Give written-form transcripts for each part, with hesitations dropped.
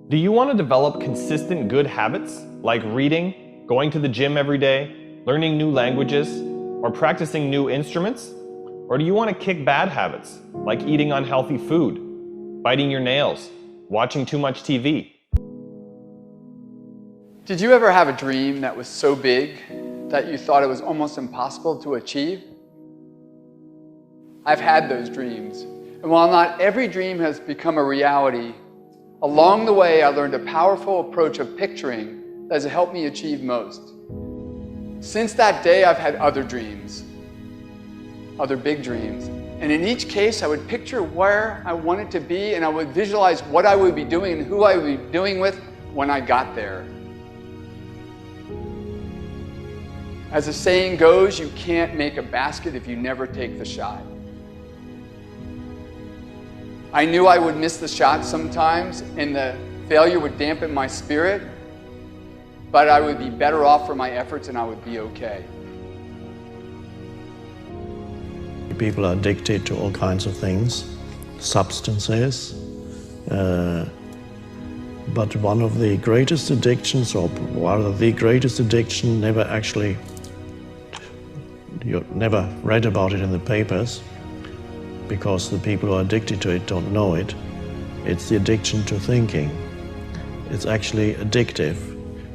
Do you want to develop consistent good habits like reading, going to the gym every day, learning new languages, or practicing new instruments? Or do you want to kick bad habits like eating unhealthy food, biting your nails, watching too much TV? Did you ever have a dream that was so big that you thought it was almost impossible to achieve? I've had those dreams. And while not every dream has become a reality, along the way I learned a powerful approach of picturing that has helped me achieve most. Since that day, I've had other dreams, other big dreams. And in each case, I would picture where I wanted to be, and I would visualize what I would be doing and who I would be doing with when I got there. As the saying goes, you can't make a basket if you never take the shot. I knew I would miss the shot sometimes, and the failure would dampen my spirit, but I would be better off for my efforts and I would be okay. People are addicted to all kinds of things, substances, but one of the greatest addictions, or rather the greatest addiction, you never read about it in the papers, because the people who are addicted to it don't know it. It's the addiction to thinking. It's actually addictive.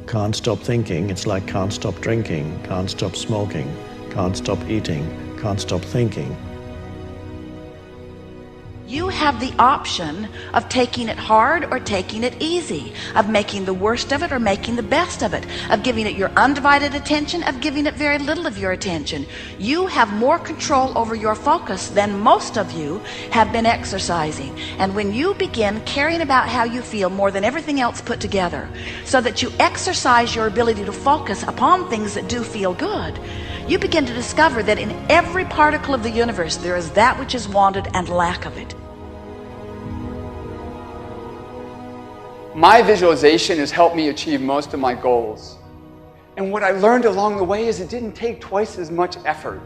Can't stop thinking. It's like can't stop drinking, can't stop smoking, can't stop eating, can't stop thinking. You have the option of taking it hard or taking it easy, of making the worst of it or making the best of it, of giving it your undivided attention, of giving it very little of your attention. You have more control over your focus than most of you have been exercising. And when you begin caring about how you feel more than everything else put together, so that you exercise your ability to focus upon things that do feel good, you begin to discover that in every particle of the universe there is that which is wanted and lack of it. My visualization has helped me achieve most of my goals. And what I learned along the way is it didn't take twice as much effort.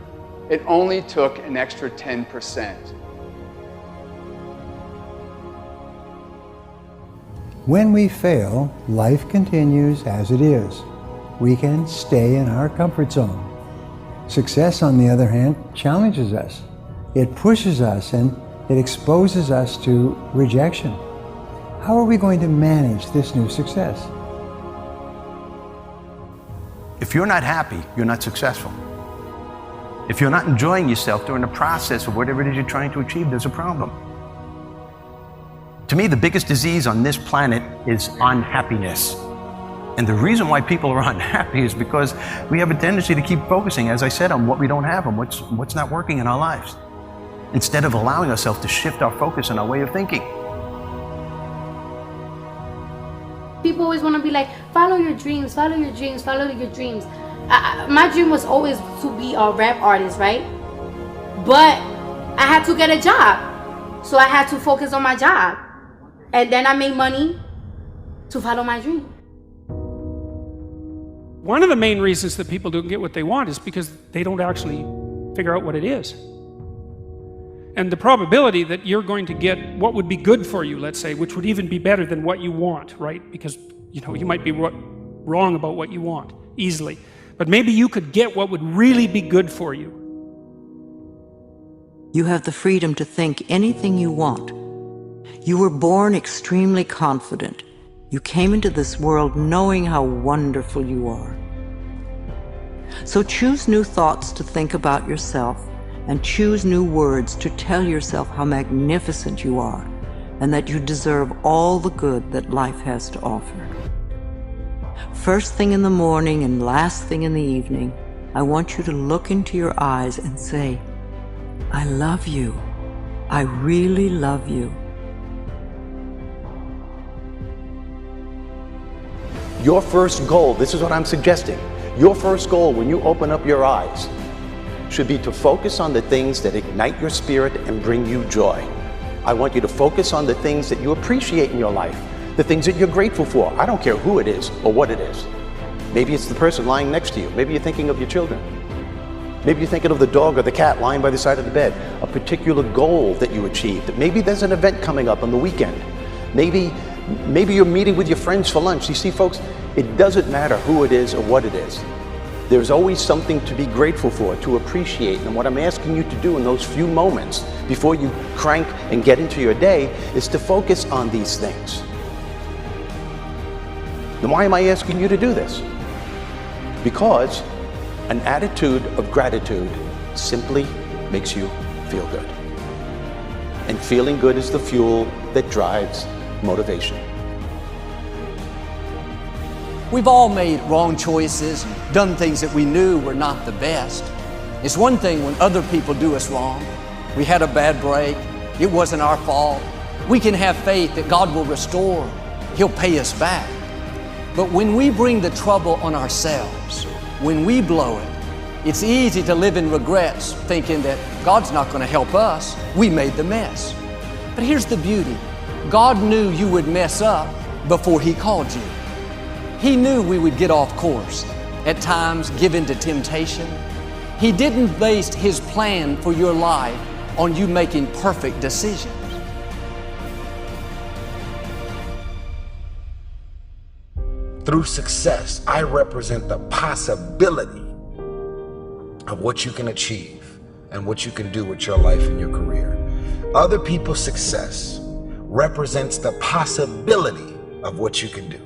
It only took an extra 10%. When we fail, life continues as it is. We can stay in our comfort zone. Success, on the other hand, challenges us. It pushes us and it exposes us to rejection. How are we going to manage this new success? If you're not happy, you're not successful. If you're not enjoying yourself during the process of whatever it is you're trying to achieve, there's a problem. To me, the biggest disease on this planet is unhappiness. And the reason why people are unhappy is because we have a tendency to keep focusing, as I said, on what we don't have, on what's not working in our lives, instead of allowing ourselves to shift our focus and our way of thinking. People always want to be like, follow your dreams, follow your dreams, follow your dreams. My dream was always to be a rap artist, right? But I had to get a job. So I had to focus on my job. And then I made money to follow my dream. One of the main reasons that people don't get what they want is because they don't actually figure out what it is. And the probability that you're going to get what would be good for you, let's say, which would even be better than what you want, right? Because, you might be wrong about what you want easily. But maybe you could get what would really be good for you. You have the freedom to think anything you want. You were born extremely confident. You came into this world knowing how wonderful you are. So choose new thoughts to think about yourself, and choose new words to tell yourself how magnificent you are and that you deserve all the good that life has to offer. First thing in the morning and last thing in the evening, I want you to look into your eyes and say, I love you. I really love you. Your first goal, this is what I'm suggesting, your first goal when you open up your eyes should be to focus on the things that ignite your spirit and bring you joy. I want you to focus on the things that you appreciate in your life, the things that you're grateful for. I don't care who it is or what it is. Maybe it's the person lying next to you. Maybe you're thinking of your children. Maybe you're thinking of the dog or the cat lying by the side of the bed, a particular goal that you achieved. Maybe there's an event coming up on the weekend. Maybe Maybe you're meeting with your friends for lunch. You see, folks, it doesn't matter who it is or what it is. There's always something to be grateful for, to appreciate. And what I'm asking you to do in those few moments before you crank and get into your day is to focus on these things. Then why am I asking you to do this? Because an attitude of gratitude simply makes you feel good. And feeling good is the fuel that drives motivation. We've all made wrong choices, done things that we knew were not the best. It's one thing when other people do us wrong. We had a bad break. It wasn't our fault. We can have faith that God will restore. He'll pay us back. But when we bring the trouble on ourselves, when we blow it, it's easy to live in regrets, thinking that God's not going to help us. We made the mess. But here's the beauty. God knew you would mess up before He called you. He knew we would get off course, at times give in to temptation. He didn't base His plan for your life on you making perfect decisions. Through success, I represent the possibility of what you can achieve and what you can do with your life and your career. Other people's success represents the possibility of what you can do.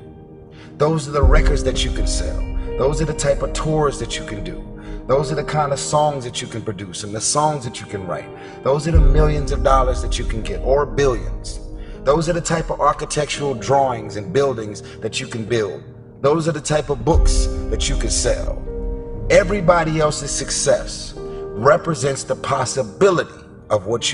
Those are the records that you can sell. Those are the type of tours that you can do. Those are the kind of songs that you can produce and the songs that you can write. Those are the millions of dollars that you can get, or billions. Those are the type of architectural drawings and buildings that you can build. Those are the type of books that you can sell. Everybody else's success represents the possibility of what you